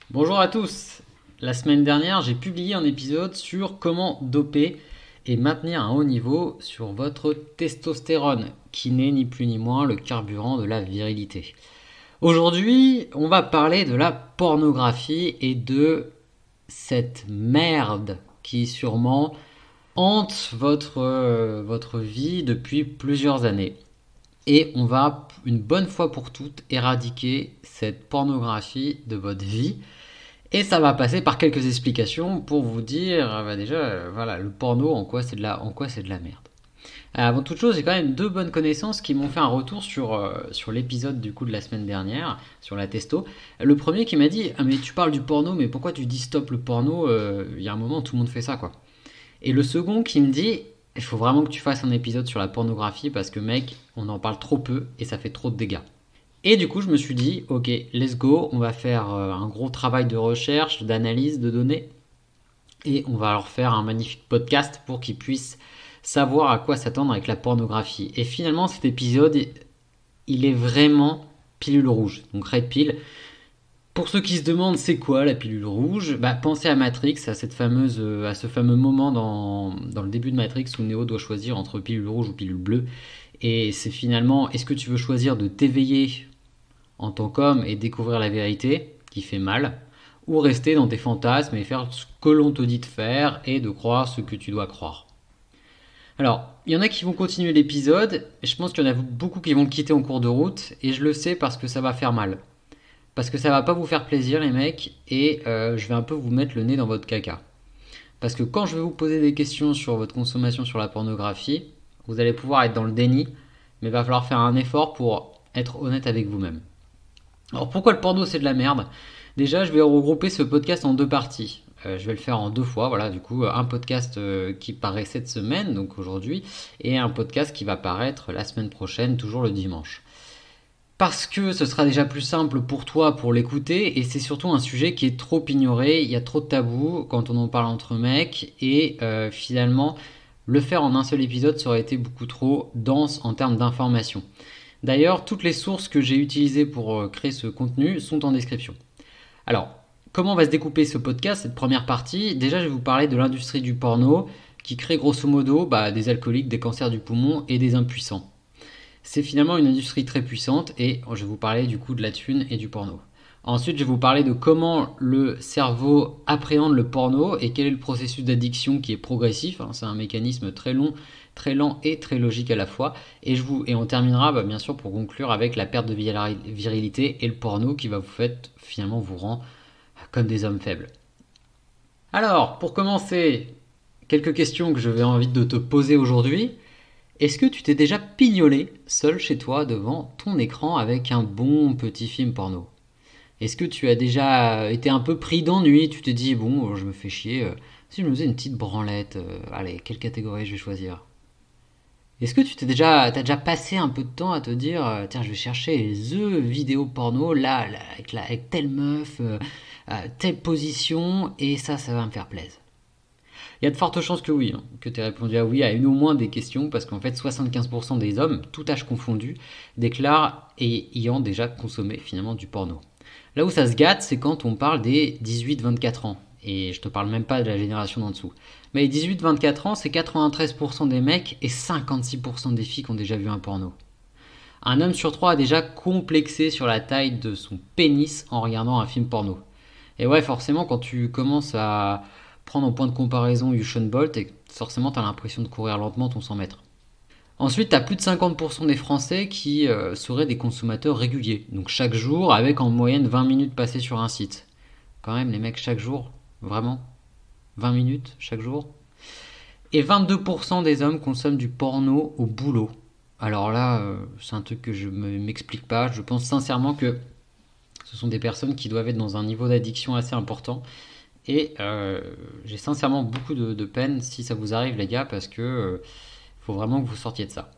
Bonjour à tous. La semaine dernière, j'ai publié un épisode sur comment doper et maintenir un haut niveau sur votre testostérone, qui n'est ni plus ni moins le carburant de la virilité. Aujourd'hui, on va parler de la pornographie et de cette merde qui sûrement hante votre vie depuis plusieurs années. Et on va, une bonne fois pour toutes, éradiquer cette pornographie de votre vie. Et ça va passer par quelques explications pour vous dire, voilà, le porno, en quoi c'est de la merde. Avant toute chose, j'ai quand même deux bonnes connaissances qui m'ont fait un retour sur l'épisode du coup de la semaine dernière, sur la testo. Le premier qui m'a dit, ah mais tu parles du porno, mais pourquoi tu dis stop le porno? Il y a un moment, tout le monde fait ça, quoi. Et le second qui me dit, il faut vraiment que tu fasses un épisode sur la pornographie parce que mec, on en parle trop peu et ça fait trop de dégâts. Et du coup, je me suis dit, ok, let's go, on va faire un gros travail de recherche, d'analyse de données, et on va leur faire un magnifique podcast pour qu'ils puissent savoir à quoi s'attendre avec la pornographie. Et finalement, cet épisode, il est vraiment pilule rouge, donc red pill. Pour ceux qui se demandent c'est quoi la pilule rouge, bah, pensez à Matrix, à à ce fameux moment dans le début de Matrix où Neo doit choisir entre pilule rouge ou pilule bleue. Et c'est finalement, est-ce que tu veux choisir de t'éveiller en tant qu'homme et découvrir la vérité, qui fait mal, ou rester dans tes fantasmes et faire ce que l'on te dit de faire et de croire ce que tu dois croire. Alors, il y en a qui vont continuer l'épisode, et je pense qu'il y en a beaucoup qui vont le quitter en cours de route, et je le sais parce que ça va faire mal. Parce que ça va pas vous faire plaisir les mecs, et je vais un peu vous mettre le nez dans votre caca. Parce que quand je vais vous poser des questions sur votre consommation sur la pornographie, vous allez pouvoir être dans le déni, mais il va falloir faire un effort pour être honnête avec vous-même. Alors pourquoi le porno c'est de la merde? Déjà, je vais regrouper ce podcast en deux parties. Je vais le faire en deux fois, voilà, du coup, un podcast qui paraît cette semaine, donc aujourd'hui, et un podcast qui va paraître la semaine prochaine, toujours le dimanche. Parce que ce sera déjà plus simple pour toi pour l'écouter, et c'est surtout un sujet qui est trop ignoré, il y a trop de tabous quand on en parle entre mecs, et finalement, le faire en un seul épisode, ça aurait été beaucoup trop dense en termes d'informations. D'ailleurs, toutes les sources que j'ai utilisées pour créer ce contenu sont en description. Alors, comment va se découper ce podcast, cette première partie? Déjà, je vais vous parler de l'industrie du porno qui crée grosso modo des alcooliques, des cancers du poumon et des impuissants. C'est finalement une industrie très puissante et je vais vous parler du coup de la thune et du porno. Ensuite, je vais vous parler de comment le cerveau appréhende le porno et quel est le processus d'addiction qui est progressif. C'est un mécanisme très long, très lent et très logique à la fois. Et on terminera bien sûr pour conclure avec la perte de virilité et le porno qui va vous faire finalement vous rend comme des hommes faibles. Alors, pour commencer, quelques questions que je vais envie de te poser aujourd'hui. Est-ce que tu t'es déjà pignolé seul chez toi devant ton écran avec un bon petit film porno? Est-ce que tu as déjà été un peu pris d'ennui? Tu t'es dit, bon, je me fais chier. Si je me faisais une petite branlette, allez, quelle catégorie je vais choisir? Est-ce que t'as déjà passé un peu de temps à te dire, tiens, je vais chercher the vidéo porno, là, avec telle meuf, telle position, et ça va me faire plaisir. Il y a de fortes chances que oui, que tu aies répondu à oui à une ou moins des questions, parce qu'en fait 75% des hommes, tout âge confondu, déclarent ayant déjà consommé finalement du porno. Là où ça se gâte, c'est quand on parle des 18-24 ans. Et je te parle même pas de la génération d'en dessous. Mais les 18-24 ans, c'est 93% des mecs et 56% des filles qui ont déjà vu un porno. Un homme sur trois a déjà complexé sur la taille de son pénis en regardant un film porno. Et ouais, forcément, quand tu commences à prendre en point de comparaison Usain Bolt, forcément, tu as l'impression de courir lentement ton 100 mètres. Ensuite, tu as plus de 50% des Français qui seraient des consommateurs réguliers. Donc chaque jour, avec en moyenne 20 minutes passées sur un site. Quand même, les mecs, chaque jour, vraiment 20 minutes chaque jour. Et 22% des hommes consomment du porno au boulot. Alors là, c'est un truc que je ne m'explique pas. Je pense sincèrement que ce sont des personnes qui doivent être dans un niveau d'addiction assez important. Et j'ai sincèrement beaucoup de peine si ça vous arrive les gars, parce que faut vraiment que vous sortiez de ça.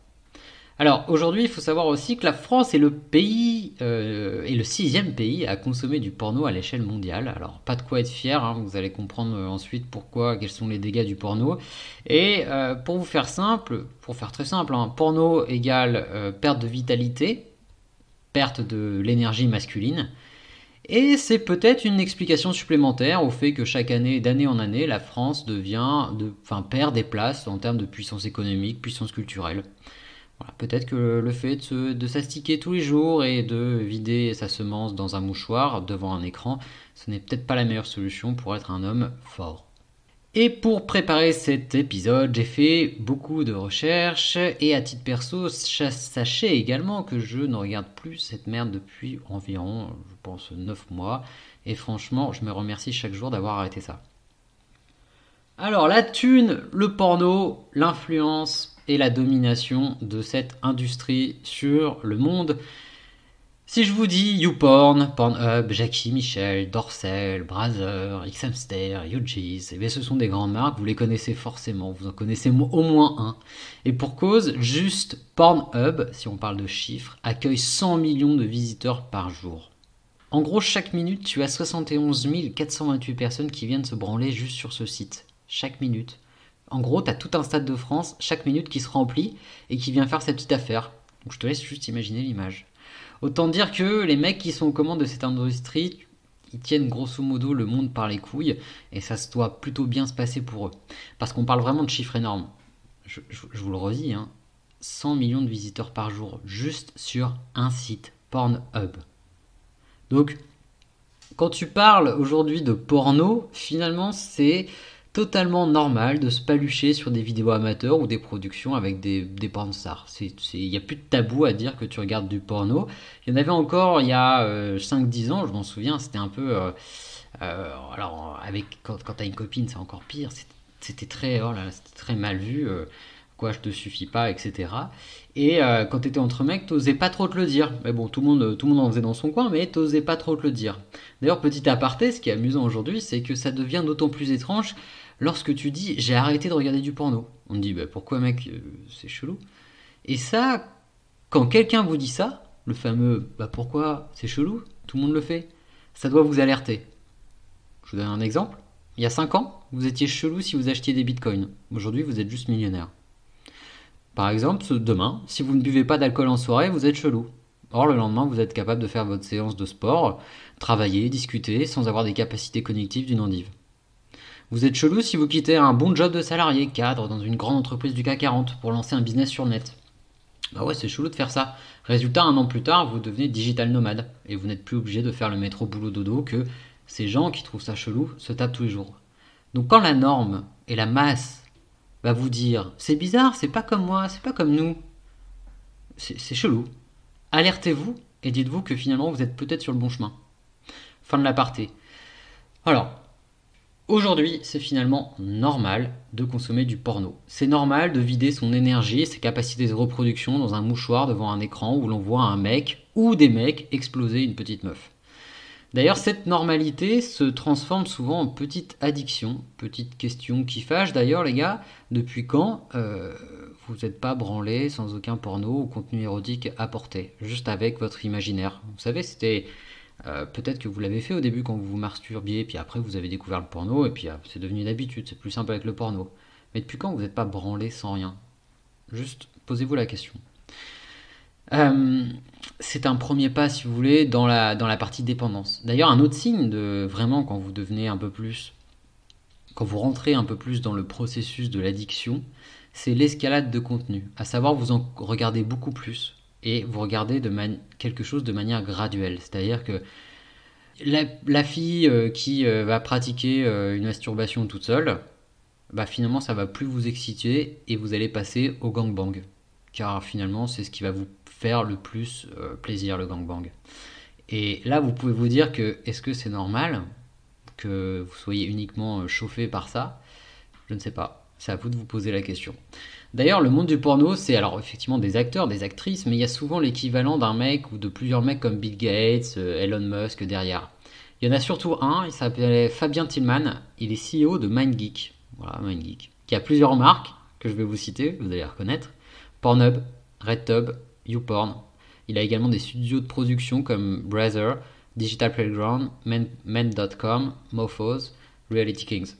Alors aujourd'hui, il faut savoir aussi que la France est le pays est le sixième pays à consommer du porno à l'échelle mondiale. Alors pas de quoi être fier, vous allez comprendre ensuite pourquoi, quels sont les dégâts du porno. Et pour vous faire simple, pour faire très simple, porno égale perte de vitalité, perte de l'énergie masculine. Et c'est peut-être une explication supplémentaire au fait que chaque année, d'année en année, la France perd des places en termes de puissance économique, puissance culturelle. Voilà, peut-être que le fait de s'astiquer tous les jours et de vider sa semence dans un mouchoir devant un écran, ce n'est peut-être pas la meilleure solution pour être un homme fort. Et pour préparer cet épisode, j'ai fait beaucoup de recherches et à titre perso, sachez également que je ne regarde plus cette merde depuis environ, je pense, 9 mois. Et franchement, je me remercie chaque jour d'avoir arrêté ça. Alors la thune, le porno, l'influence et la domination de cette industrie sur le monde. Si je vous dis YouPorn, Pornhub, Jackie Michel, Dorsel, Brother, Xhamster, UG's, eh bien ce sont des grandes marques, vous les connaissez forcément, vous en connaissez au moins un. Et pour cause, juste Pornhub, si on parle de chiffres, accueille 100 millions de visiteurs par jour. En gros, chaque minute, tu as 71 428 personnes qui viennent se branler juste sur ce site. Chaque minute. En gros, tu as tout un stade de France, chaque minute qui se remplit et qui vient faire sa petite affaire. Donc je te laisse juste imaginer l'image. Autant dire que les mecs qui sont aux commandes de cette industrie, ils tiennent grosso modo le monde par les couilles et ça se doit plutôt bien se passer pour eux. Parce qu'on parle vraiment de chiffres énormes. Je vous le redis, 100 millions de visiteurs par jour juste sur un site, Pornhub. Donc, quand tu parles aujourd'hui de porno, finalement c'est totalement normal de se palucher sur des vidéos amateurs ou des productions avec des pornstars. Il n'y a plus de tabou à dire que tu regardes du porno. Il y en avait encore il y a 5-10 ans, je m'en souviens, c'était un peu... alors, quand tu as une copine, c'est encore pire. C'était très mal vu. Quoi, je te suffis pas, etc. Et quand tu étais entre mecs, t'osais pas trop te le dire. Mais bon, tout le monde en faisait dans son coin, mais t'osais pas trop te le dire. D'ailleurs, petit aparté, ce qui est amusant aujourd'hui, c'est que ça devient d'autant plus étrange lorsque tu dis j'ai arrêté de regarder du porno. On me dit pourquoi mec, c'est chelou. Et ça, quand quelqu'un vous dit ça, le fameux pourquoi c'est chelou, tout le monde le fait, ça doit vous alerter. Je vous donne un exemple. Il y a 5 ans, vous étiez chelou si vous achetiez des bitcoins. Aujourd'hui, vous êtes juste millionnaire. Par exemple, demain, si vous ne buvez pas d'alcool en soirée, vous êtes chelou. Or, le lendemain, vous êtes capable de faire votre séance de sport, travailler, discuter, sans avoir des capacités cognitives d'une endive. Vous êtes chelou si vous quittez un bon job de salarié, cadre, dans une grande entreprise du CAC 40 pour lancer un business sur le net. Bah ouais, c'est chelou de faire ça. Résultat, 1 an plus tard, vous devenez digital nomade et vous n'êtes plus obligé de faire le métro boulot dodo que ces gens qui trouvent ça chelou se tapent tous les jours. Donc quand la norme et la masse va vous dire c'est bizarre, c'est pas comme moi, c'est pas comme nous, c'est chelou. Alertez-vous et dites-vous que finalement vous êtes peut-être sur le bon chemin. Fin de l'aparté. Alors, aujourd'hui, c'est finalement normal de consommer du porno. C'est normal de vider son énergie et ses capacités de reproduction dans un mouchoir devant un écran où l'on voit un mec ou des mecs exploser une petite meuf. D'ailleurs, cette normalité se transforme souvent en petite addiction. Petite question qui fâche d'ailleurs, les gars. Depuis quand vous n'êtes pas branlé sans aucun porno ou contenu érotique apporté, juste avec votre imaginaire? Vous savez, c'était... peut-être que vous l'avez fait au début quand vous vous masturbiez, puis après vous avez découvert le porno, et puis c'est devenu une habitude, c'est plus simple avec le porno. Mais depuis quand vous n'êtes pas branlé sans rien? Juste posez-vous la question. C'est un premier pas, si vous voulez, dans la partie dépendance. D'ailleurs, un autre signe de vraiment quand vous devenez un peu plus, quand vous rentrez un peu plus dans le processus de l'addiction, c'est l'escalade de contenu. À savoir, vous en regardez beaucoup plus et vous regardez quelque chose de manière graduelle. C'est-à-dire que la fille qui va pratiquer une masturbation toute seule, finalement, ça va plus vous exciter et vous allez passer au gangbang. Car finalement, c'est ce qui va vous faire le plus plaisir, le gangbang. Et là, vous pouvez vous dire que est-ce que c'est normal que vous soyez uniquement chauffé par ça? Je ne sais pas. C'est à vous de vous poser la question. D'ailleurs, le monde du porno, c'est alors effectivement des acteurs, des actrices, mais il y a souvent l'équivalent d'un mec ou de plusieurs mecs comme Bill Gates, Elon Musk derrière. Il y en a surtout un, il s'appelle Fabien Tillman, il est CEO de MindGeek. Voilà, MindGeek. Qui a plusieurs marques que je vais vous citer, vous allez les reconnaître. Pornhub, RedTub, YouPorn. Il a également des studios de production comme Brother, Digital Playground, Men.com, Mofos, Reality Kings.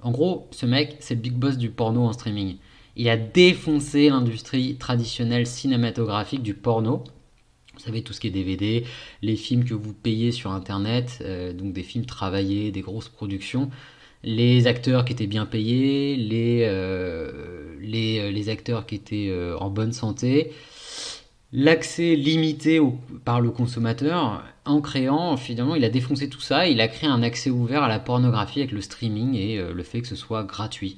En gros, ce mec, c'est le big boss du porno en streaming. Il a défoncé l'industrie traditionnelle cinématographique du porno Vous savez, tout ce qui est DVD, les films que vous payez sur Internet, donc des films travaillés, des grosses productions, les acteurs qui étaient bien payés, les acteurs qui étaient en bonne santé, l'accès limité par le consommateur. En créant, finalement, il a défoncé tout ça, il a créé un accès ouvert à la pornographie avec le streaming et le fait que ce soit gratuit.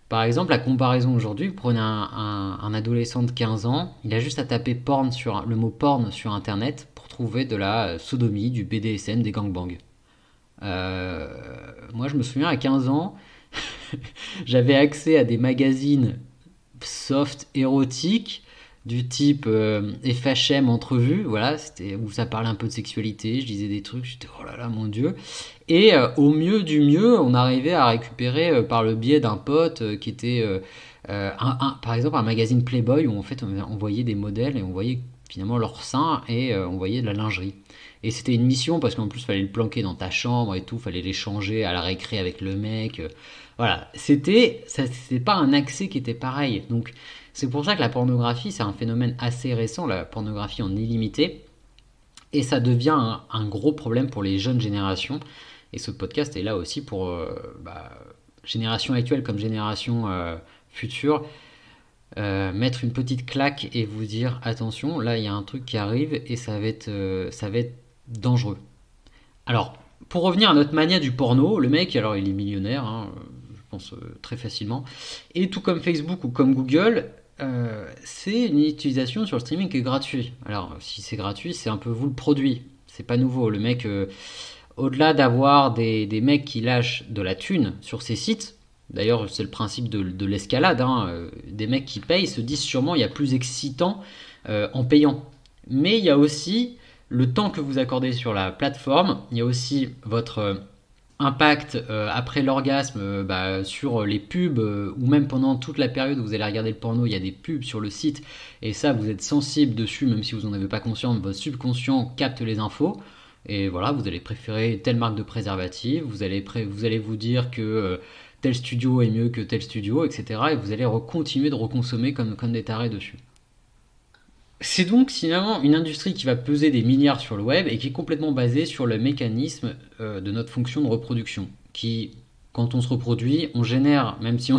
Par exemple, la comparaison aujourd'hui, vous prenez un adolescent de 15 ans, il a juste à taper le mot porn sur Internet pour trouver de la sodomie, du BDSM, des gangbangs. Moi, je me souviens, à 15 ans, j'avais accès à des magazines soft érotiques du type FHM Entrevue, voilà, c'était où ça parlait un peu de sexualité, je disais des trucs, j'étais oh là là mon dieu. Et au mieux du mieux, on arrivait à récupérer par le biais d'un pote qui était par exemple un magazine Playboy où en fait on voyait des modèles et on voyait finalement leurs seins et on voyait de la lingerie. Et c'était une mission parce qu'en plus fallait le planquer dans ta chambre et tout, fallait l'échanger à la récré avec le mec. Voilà, c'était pas un accès qui était pareil. Donc c'est pour ça que la pornographie c'est un phénomène assez récent, la pornographie en illimité, et ça devient un gros problème pour les jeunes générations. Et ce podcast est là aussi pour génération actuelle comme génération future, mettre une petite claque et vous dire attention, là il y a un truc qui arrive et ça va être dangereux. Alors, pour revenir à notre mania du porno, le mec, alors il est millionnaire, hein, je pense très facilement, et tout comme Facebook ou comme Google, c'est une utilisation sur le streaming qui est gratuit. Alors, si c'est gratuit, c'est un peu vous le produit, c'est pas nouveau. Le mec, au-delà d'avoir des mecs qui lâchent de la thune sur ces sites, d'ailleurs c'est le principe de l'escalade, hein, des mecs qui payent se disent sûrement il y a plus excitant en payant. Mais il y a aussi le temps que vous accordez sur la plateforme, il y a aussi votre impact après l'orgasme sur les pubs ou même pendant toute la période où vous allez regarder le porno, il y a des pubs sur le site et ça vous êtes sensible dessus même si vous n'en avez pas conscience, votre subconscient capte les infos et voilà, vous allez préférer telle marque de préservatif, vous allez vous dire que tel studio est mieux que tel studio, etc. et vous allez continuer de reconsommer comme des tarés dessus. C'est donc finalement une industrie qui va peser des milliards sur le web et qui est complètement basée sur le mécanisme de notre fonction de reproduction. Qui, quand on se reproduit, on génère, même si on,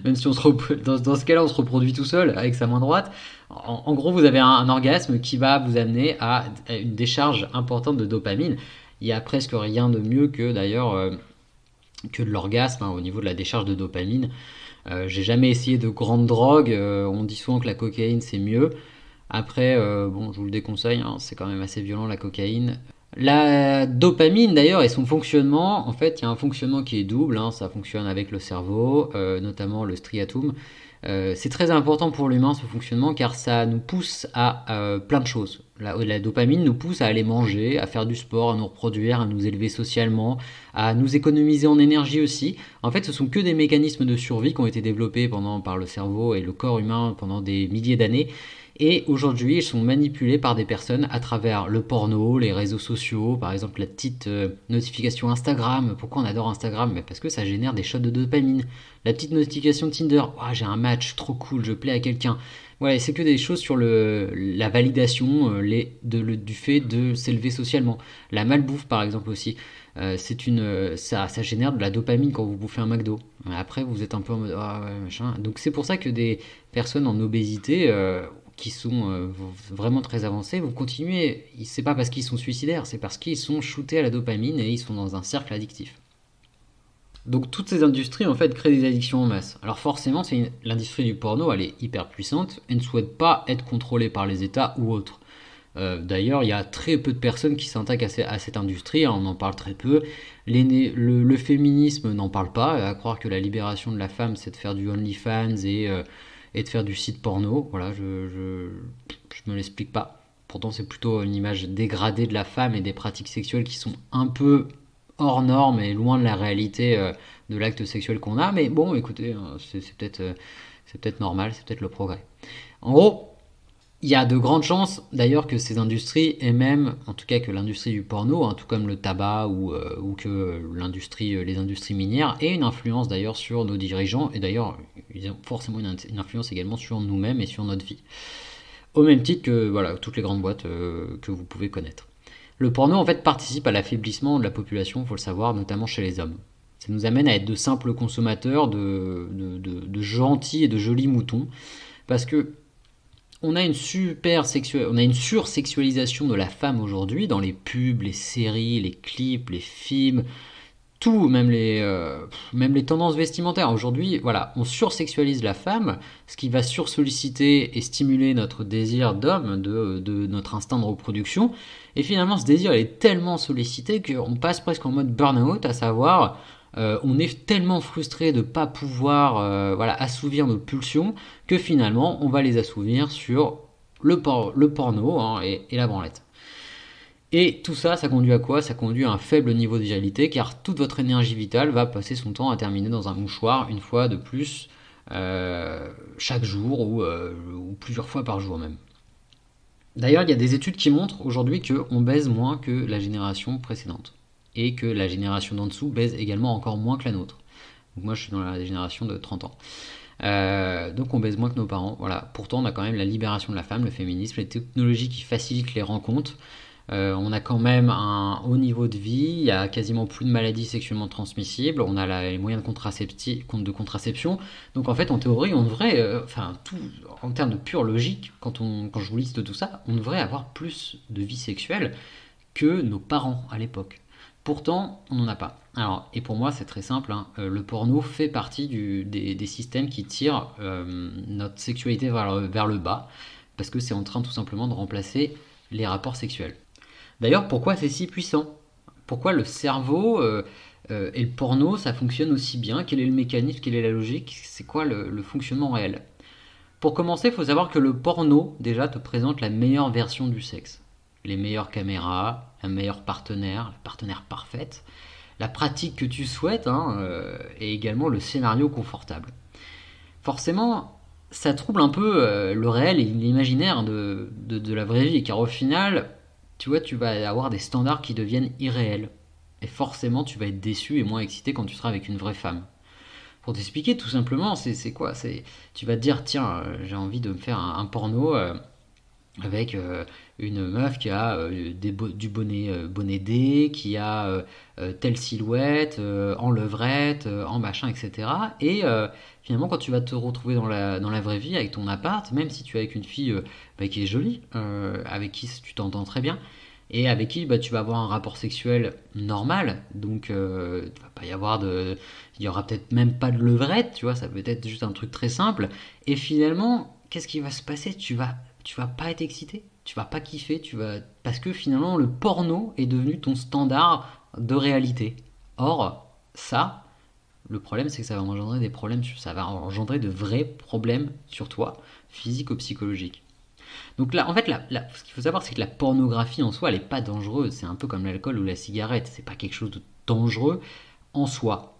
même si on dans ce cas-là, on se reproduit tout seul avec sa main droite. En gros, vous avez un orgasme qui va vous amener à une décharge importante de dopamine. Il y a presque rien de mieux que d'ailleurs que de l'orgasme hein, au niveau de la décharge de dopamine. J'ai jamais essayé de grandes drogues. On dit souvent que la cocaïne c'est mieux. Après, bon, je vous le déconseille, hein, c'est quand même assez violent la cocaïne. La dopamine d'ailleurs et son fonctionnement, en fait, il y a un fonctionnement qui est double, hein, ça fonctionne avec le cerveau, notamment le striatum. C'est très important pour l'humain ce fonctionnement car ça nous pousse à plein de choses. La dopamine nous pousse à aller manger, à faire du sport, à nous reproduire, à nous élever socialement, à nous économiser en énergie aussi. En fait, ce sont que des mécanismes de survie qui ont été développés par le cerveau et le corps humain pendant des milliers d'années. Et aujourd'hui, ils sont manipulés par des personnes à travers le porno, les réseaux sociaux, par exemple la petite notification Instagram. Pourquoi on adore Instagram? Parce que ça génère des shots de dopamine. La petite notification Tinder. Oh, j'ai un match, trop cool, je plais à quelqu'un. Ouais, c'est que des choses sur la validation du fait de s'élever socialement. La malbouffe, par exemple aussi. Ça génère de la dopamine quand vous bouffez un McDo. Après, vous êtes un peu en mode ah ouais, machin. Donc c'est pour ça que des personnes en obésité qui sont vraiment très avancés vont continuer. C'est pas parce qu'ils sont suicidaires, c'est parce qu'ils sont shootés à la dopamine et ils sont dans un cercle addictif. Donc toutes ces industries en fait créent des addictions en masse. Alors forcément, l'industrie du porno, elle est hyper puissante et ne souhaite pas être contrôlée par les États ou autres. D'ailleurs, il y a très peu de personnes qui s'attaquent à cette industrie, hein, on en parle très peu. Le féminisme n'en parle pas, à croire que la libération de la femme, c'est de faire du OnlyFans et de faire du site porno. Voilà, je me l'explique pas. Pourtant, c'est plutôt une image dégradée de la femme et des pratiques sexuelles qui sont un peu hors normes et loin de la réalité de l'acte sexuel qu'on a. Mais bon, écoutez, c'est peut-être normal, c'est peut-être le progrès. En gros, il y a de grandes chances d'ailleurs que ces industries, et même en tout cas que l'industrie du porno, hein, tout comme le tabac ou que les industries minières, aient une influence d'ailleurs sur nos dirigeants, et d'ailleurs ils ont forcément une influence également sur nous-mêmes et sur notre vie. au même titre que voilà, toutes les grandes boîtes que vous pouvez connaître. Le porno en fait participe à l'affaiblissement de la population, il faut le savoir, notamment chez les hommes. Ça nous amène à être de simples consommateurs, de gentils et de jolis moutons, parce que on a une sursexualisation de la femme aujourd'hui dans les pubs, les séries, les clips, les films, tout, même les tendances vestimentaires. Aujourd'hui, voilà, on sursexualise la femme, ce qui va sursolliciter et stimuler notre désir d'homme, de notre instinct de reproduction. Et finalement, ce désir est tellement sollicité qu'on passe presque en mode burn-out, à savoir, on est tellement frustré de ne pas pouvoir assouvir nos pulsions que finalement, on va les assouvir sur le porno hein, et la branlette. Et tout ça, ça conduit à quoi? Ça conduit à un faible niveau de virilité, car toute votre énergie vitale va passer son temps à terminer dans un mouchoir, une fois de plus, chaque jour, ou plusieurs fois par jour même. D'ailleurs, il y a des études qui montrent aujourd'hui qu'on baise moins que la génération précédente, et que la génération d'en dessous baise également encore moins que la nôtre. Donc moi, je suis dans la génération de 30 ans. Donc on baise moins que nos parents. Voilà. Pourtant, on a quand même la libération de la femme, le féminisme, les technologies qui facilitent les rencontres. On a quand même un haut niveau de vie, il y a quasiment plus de maladies sexuellement transmissibles, on a les moyens de contraception. Donc en fait, en théorie, on devrait, tout en termes de pure logique, quand je vous liste tout ça, on devrait avoir plus de vie sexuelle que nos parents à l'époque. Pourtant, on n'en a pas. Alors, et pour moi, c'est très simple, hein, le porno fait partie des systèmes qui tirent notre sexualité vers le bas, parce que c'est en train tout simplement de remplacer les rapports sexuels. D'ailleurs, pourquoi c'est si puissant? Pourquoi le cerveau et le porno, ça fonctionne aussi bien? Quel est le mécanisme? Quelle est la logique? C'est quoi le fonctionnement réel? Pour commencer, il faut savoir que le porno, déjà, te présente la meilleure version du sexe. Les meilleures caméras, la meilleure partenaire, la partenaire parfaite, la pratique que tu souhaites, et également le scénario confortable. Forcément, ça trouble un peu le réel et l'imaginaire de la vraie vie, car au final, tu vois, tu vas avoir des standards qui deviennent irréels. Et forcément, tu vas être déçu et moins excité quand tu seras avec une vraie femme. Pour t'expliquer, tout simplement, c'est quoi? Tu vas te dire, tiens, j'ai envie de me faire un porno avec une meuf qui a du bonnet D, qui a telle silhouette, en levrette, en machin, etc. Et finalement, quand tu vas te retrouver dans la vraie vie avec ton appart, même si tu es avec une fille qui est jolie, avec qui tu t'entends très bien, et avec qui tu vas avoir un rapport sexuel normal, donc il va pas y avoir il y aura peut-être même pas de levrette, tu vois, ça peut être juste un truc très simple. Et finalement, qu'est-ce qui va se passer? Tu vas pas être excité, tu vas pas kiffer, parce que finalement le porno est devenu ton standard de réalité. Or, ça, le problème c'est que ça va engendrer des problèmes, ça va engendrer de vrais problèmes sur toi, physiques ou psychologiques. Donc là, en fait, ce qu'il faut savoir, c'est que la pornographie en soi, elle n'est pas dangereuse. C'est un peu comme l'alcool ou la cigarette. C'est pas quelque chose de dangereux en soi.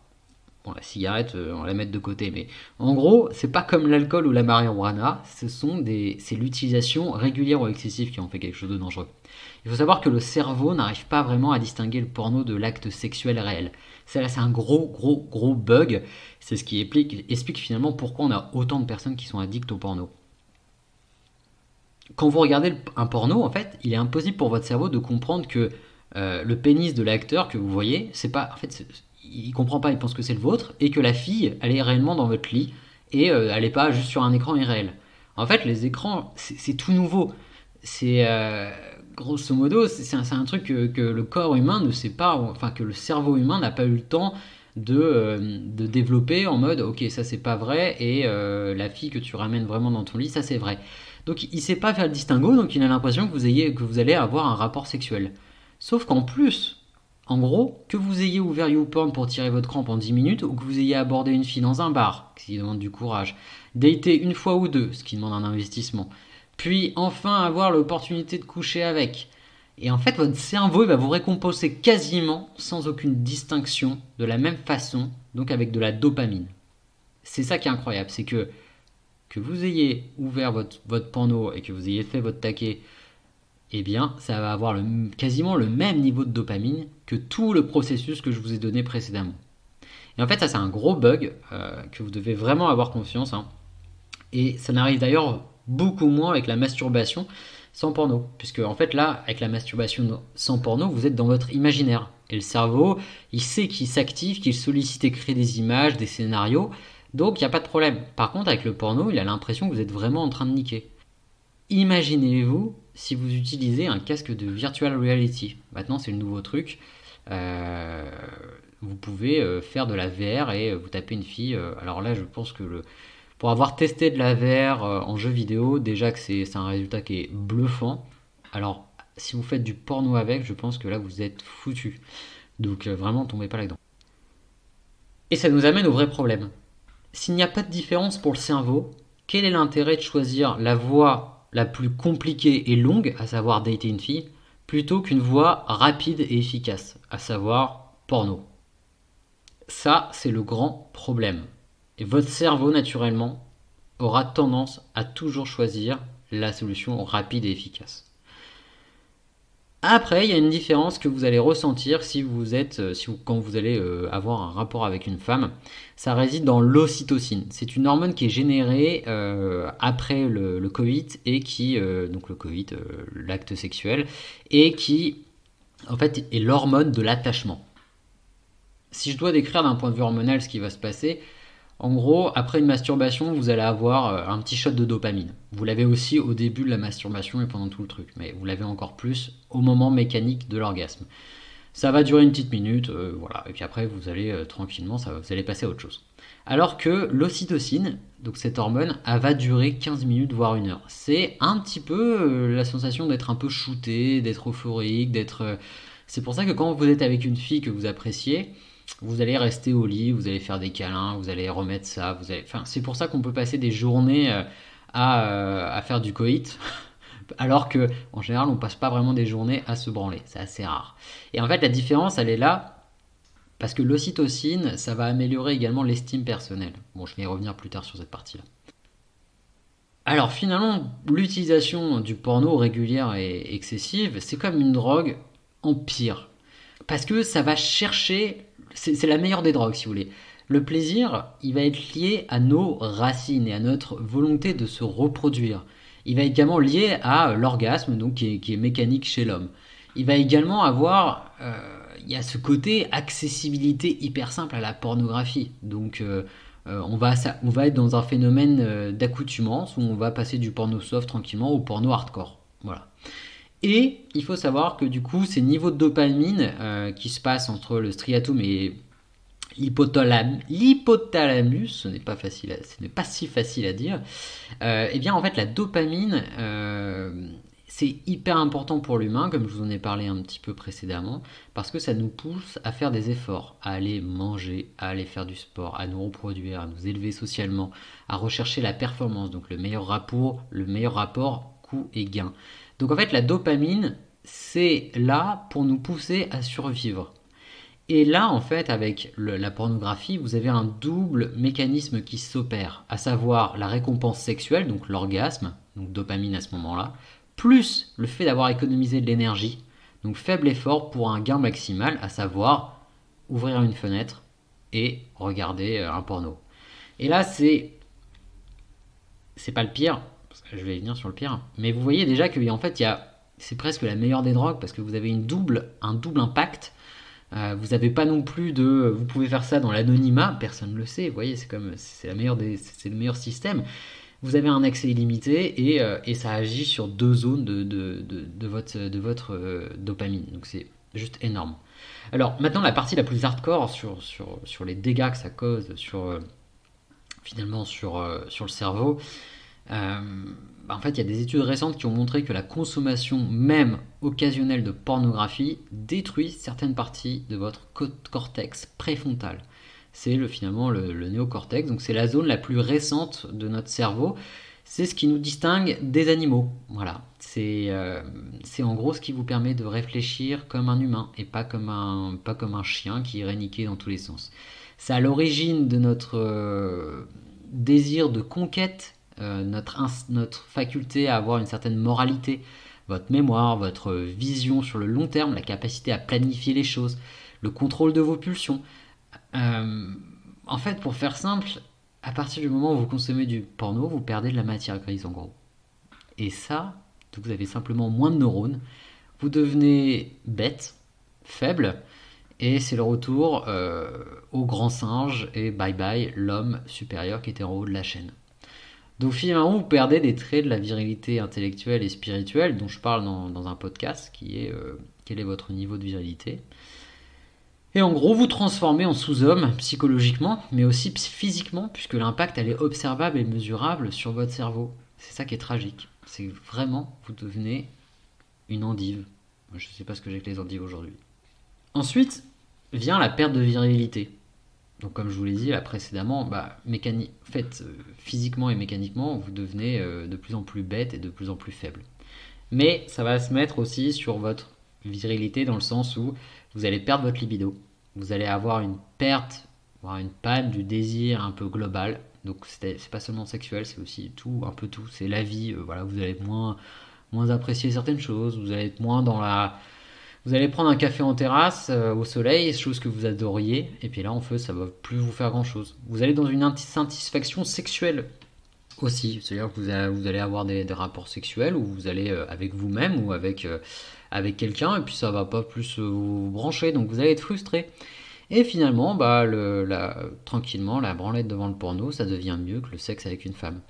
Bon, la cigarette, on va la mettre de côté, mais en gros, c'est pas comme l'alcool ou la marijuana. C'est l'utilisation régulière ou excessive qui en fait quelque chose de dangereux. Il faut savoir que le cerveau n'arrive pas vraiment à distinguer le porno de l'acte sexuel réel. C'est un gros bug. C'est ce qui explique finalement pourquoi on a autant de personnes qui sont addictes au porno. Quand vous regardez un porno, en fait, il est impossible pour votre cerveau de comprendre que le pénis de l'acteur que vous voyez, c'est pas, en fait, il comprend pas, il pense que c'est le vôtre, et que la fille, elle est réellement dans votre lit, et elle est pas juste sur un écran irréel. En fait, les écrans, c'est tout nouveau. C'est grosso modo, c'est un truc que le corps humain ne sait pas, enfin que le cerveau humain n'a pas eu le temps de développer en mode, ok, ça c'est pas vrai, et la fille que tu ramènes vraiment dans ton lit, ça c'est vrai. Donc il sait pas faire le distinguo, donc il a l'impression que vous allez avoir un rapport sexuel. Sauf qu'en plus, en gros, que vous ayez ouvert YouPorn pour tirer votre crampe en 10 minutes, ou que vous ayez abordé une fille dans un bar, ce qui demande du courage, dater une fois ou deux, ce qui demande un investissement, puis enfin avoir l'opportunité de coucher avec. Et en fait, votre cerveau il va vous récompenser quasiment sans aucune distinction, de la même façon, donc avec de la dopamine. C'est ça qui est incroyable, c'est que vous ayez ouvert votre porno et que vous ayez fait votre taquet, eh bien, ça va avoir quasiment le même niveau de dopamine que tout le processus que je vous ai donné précédemment. Et en fait, ça, c'est un gros bug que vous devez vraiment avoir confiance. Et ça n'arrive d'ailleurs beaucoup moins avec la masturbation sans porno. Puisque en fait là, avec la masturbation sans porno, vous êtes dans votre imaginaire. Et le cerveau, il sait qu'il s'active, qu'il sollicite et crée des images, des scénarios. Donc il n'y a pas de problème. Par contre, avec le porno, il a l'impression que vous êtes vraiment en train de niquer. Imaginez-vous si vous utilisez un casque de virtual reality. Maintenant, c'est le nouveau truc. Euh, Vous pouvez faire de la VR et vous tapez une fille. Alors là, je pense que pour avoir testé de la VR en jeu vidéo, déjà que c'est un résultat qui est bluffant. Alors, si vous faites du porno avec, je pense que là, vous êtes foutu. Donc, vraiment, tombez pas là-dedans. Et ça nous amène au vrai problème. S'il n'y a pas de différence pour le cerveau, quel est l'intérêt de choisir la voie la plus compliquée et longue, à savoir dater une fille, plutôt qu'une voie rapide et efficace, à savoir porno? Ça, c'est le grand problème. Et votre cerveau, naturellement, aura tendance à toujours choisir la solution rapide et efficace. Après, il y a une différence que vous allez ressentir quand vous allez avoir un rapport avec une femme. Ça réside dans l'ocytocine. C'est une hormone qui est générée après le Covid et donc le Covid, l'acte sexuel, et qui en fait est l'hormone de l'attachement. Si je dois décrire d'un point de vue hormonal ce qui va se passer, en gros, après une masturbation, vous allez avoir un petit shot de dopamine. Vous l'avez aussi au début de la masturbation et pendant tout le truc, mais vous l'avez encore plus au moment mécanique de l'orgasme. Ça va durer une petite minute, voilà, et puis après vous allez tranquillement, vous allez passer à autre chose. Alors que l'ocytocine, donc cette hormone, elle va durer 15 minutes voire 1 heure. C'est un petit peu la sensation d'être un peu shooté, d'être euphorique, c'est pour ça que quand vous êtes avec une fille que vous appréciez, vous allez rester au lit, vous allez faire des câlins, vous allez remettre ça, enfin, c'est pour ça qu'on peut passer des journées à faire du coït, alors que en général on passe pas vraiment des journées à se branler, c'est assez rare. Et en fait la différence elle est là parce que l'ocytocine ça va améliorer également l'estime personnelle. Bon, je vais y revenir plus tard sur cette partie-là. Alors finalement l'utilisation du porno régulière et excessive c'est comme une drogue en pire. Parce que ça va chercher, c'est la meilleure des drogues si vous voulez. Le plaisir, il va être lié à nos racines et à notre volonté de se reproduire. Il va également lié à l'orgasme, donc qui est mécanique chez l'homme. Il va également avoir, il y a ce côté accessibilité hyper simple à la pornographie. Donc on va être dans un phénomène d'accoutumance où on va passer du porno soft tranquillement au porno hardcore. Voilà. Et il faut savoir que du coup, ces niveaux de dopamine qui se passent entre le striatum et l'hypothalamus, ce n'est pas si facile à dire. Eh bien, en fait, la dopamine, c'est hyper important pour l'humain, comme je vous en ai parlé un petit peu précédemment, parce que ça nous pousse à faire des efforts, à aller manger, à aller faire du sport, à nous reproduire, à nous élever socialement, à rechercher la performance, donc le meilleur rapport coût et gain. Donc en fait, la dopamine, c'est là pour nous pousser à survivre. Et là, en fait, avec la pornographie, vous avez un double mécanisme qui s'opère, à savoir la récompense sexuelle, donc l'orgasme, donc dopamine à ce moment-là, plus le fait d'avoir économisé de l'énergie, donc faible effort pour un gain maximal, à savoir ouvrir une fenêtre et regarder un porno. Et là, c'est pas le pire, parce que je vais venir sur le pire, mais vous voyez déjà que en fait, c'est presque la meilleure des drogues parce que vous avez un double impact. Vous n'avez pas non plus vous pouvez faire ça dans l'anonymat, personne ne le sait. Vous voyez, c'est le meilleur système. Vous avez un accès illimité et ça agit sur 2 zones de votre dopamine. Donc c'est juste énorme. Alors maintenant la partie la plus hardcore sur les dégâts que ça cause finalement sur le cerveau. En fait, il y a des études récentes qui ont montré que la consommation même occasionnelle de pornographie détruit certaines parties de votre cortex préfrontal. C'est finalement le néocortex, donc c'est la zone la plus récente de notre cerveau. C'est ce qui nous distingue des animaux. Voilà, c'est en gros ce qui vous permet de réfléchir comme un humain et pas comme un chien qui irait niquer dans tous les sens. C'est à l'origine de notre désir de conquête, notre faculté à avoir une certaine moralité, votre mémoire, votre vision sur le long terme, la capacité à planifier les choses, le contrôle de vos pulsions. En fait, pour faire simple, à partir du moment où vous consommez du porno, vous perdez de la matière grise en gros. Et ça, vous avez simplement moins de neurones, vous devenez bête, faible, et c'est le retour au grand singe et bye bye l'homme supérieur qui était en haut de la chaîne. Donc finalement, vous perdez des traits de la virilité intellectuelle et spirituelle dont je parle dans un podcast qui est quel est votre niveau de virilité. Et en gros, vous transformez en sous-homme psychologiquement, mais aussi physiquement, puisque l'impact elle est observable et mesurable sur votre cerveau. C'est ça qui est tragique. C'est vraiment, vous devenez une endive. Je ne sais pas ce que j'ai que les endives aujourd'hui. Ensuite vient la perte de virilité. Donc comme je vous l'ai dit là précédemment, physiquement et mécaniquement, vous devenez de plus en plus bête et de plus en plus faible. Mais ça va se mettre aussi sur votre virilité dans le sens où vous allez perdre votre libido. Vous allez avoir une perte, voire une panne du désir un peu global. Donc c'est pas seulement sexuel, c'est aussi tout, un peu tout. C'est la vie, voilà, vous allez moins apprécier certaines choses, vous allez être moins dans la... Vous allez prendre un café en terrasse au soleil, chose que vous adoriez, et puis là en feu ça va plus vous faire grand chose. Vous allez dans une insatisfaction sexuelle aussi, c'est-à-dire que vous allez avoir des rapports sexuels où vous allez avec vous-même ou avec quelqu'un, et puis ça va pas plus vous brancher, donc vous allez être frustré. Et finalement, tranquillement, la branlette devant le porno, ça devient mieux que le sexe avec une femme.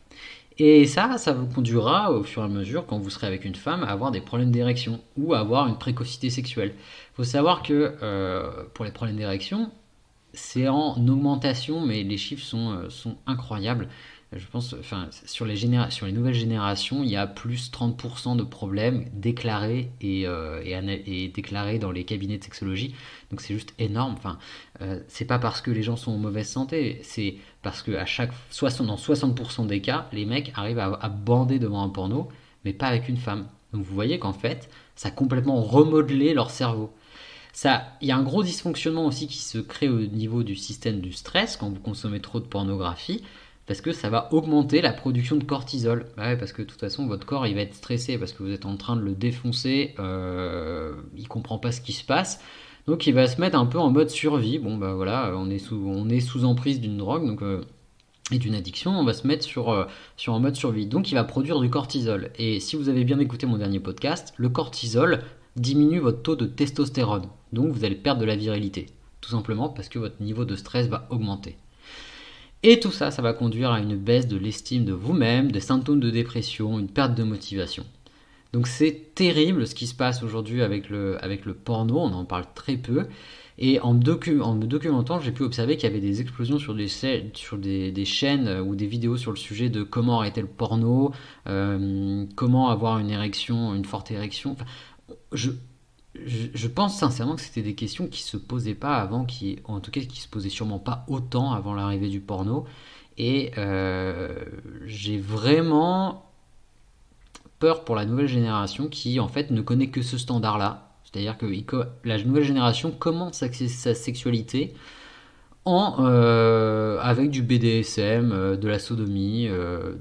Et ça vous conduira au fur et à mesure, quand vous serez avec une femme, à avoir des problèmes d'érection ou à avoir une précocité sexuelle. Il faut savoir que pour les problèmes d'érection, c'est en augmentation, mais les chiffres sont incroyables. Je pense, sur les nouvelles générations, il y a plus 30% de problèmes déclarés et déclarés dans les cabinets de sexologie. Donc c'est juste énorme. C'est pas parce que les gens sont en mauvaise santé, c'est parce que dans 60% des cas, les mecs arrivent à bander devant un porno, mais pas avec une femme. Donc vous voyez qu'en fait, ça a complètement remodelé leur cerveau. Il y a un gros dysfonctionnement aussi qui se crée au niveau du système du stress quand vous consommez trop de pornographie, parce que ça va augmenter la production de cortisol. Ouais, parce que de toute façon, votre corps il va être stressé parce que vous êtes en train de le défoncer, il comprend pas ce qui se passe, donc il va se mettre un peu en mode survie. Bon bah voilà, on est sous emprise d'une drogue, et d'une addiction, on va se mettre sur un mode survie. Donc il va produire du cortisol. Et si vous avez bien écouté mon dernier podcast, le cortisol diminue votre taux de testostérone. Donc vous allez perdre de la virilité. Tout simplement parce que votre niveau de stress va augmenter. Et tout ça, ça va conduire à une baisse de l'estime de vous-même, des symptômes de dépression, une perte de motivation. Donc c'est terrible ce qui se passe aujourd'hui avec le porno, on en parle très peu. Et en me documentant, j'ai pu observer qu'il y avait des explosions sur des chaînes ou des vidéos sur le sujet de comment arrêter le porno, comment avoir une forte érection. Je pense sincèrement que c'était des questions qui se posaient pas avant, en tout cas qui se posaient sûrement pas autant avant l'arrivée du porno. Et j'ai vraiment peur pour la nouvelle génération qui en fait ne connaît que ce standard-là. C'est-à-dire que la nouvelle génération commence sa sexualité avec du BDSM, de la sodomie,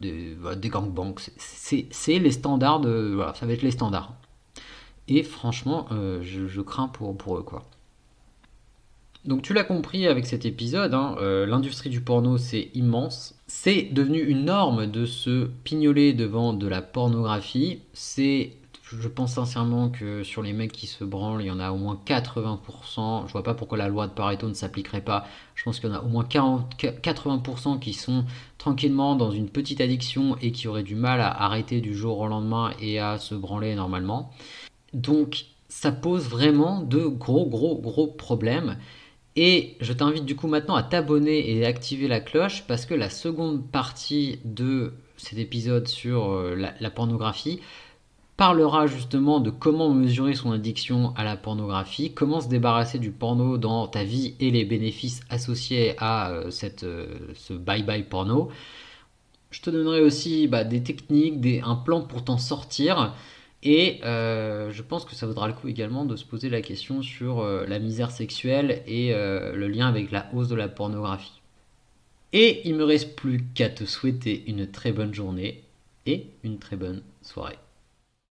des gangbangs. C'est les standards voilà, ça va être les standards. Et franchement, je crains pour eux, quoi. Donc tu l'as compris avec cet épisode, l'industrie du porno c'est immense. C'est devenu une norme de se pignoler devant de la pornographie. Je pense sincèrement que sur les mecs qui se branlent, il y en a au moins 80%. Je vois pas pourquoi la loi de Pareto ne s'appliquerait pas. Je pense qu'il y en a au moins 80% qui sont tranquillement dans une petite addiction et qui auraient du mal à arrêter du jour au lendemain et à se branler normalement. Donc ça pose vraiment de gros problèmes. Et je t'invite du coup maintenant à t'abonner et activer la cloche parce que la seconde partie de cet épisode sur la pornographie parlera justement de comment mesurer son addiction à la pornographie, comment se débarrasser du porno dans ta vie et les bénéfices associés à ce bye-bye porno. Je te donnerai aussi des techniques, un plan pour t'en sortir. Et je pense que ça vaudra le coup également de se poser la question sur la misère sexuelle et le lien avec la hausse de la pornographie. Et il me reste plus qu'à te souhaiter une très bonne journée et une très bonne soirée.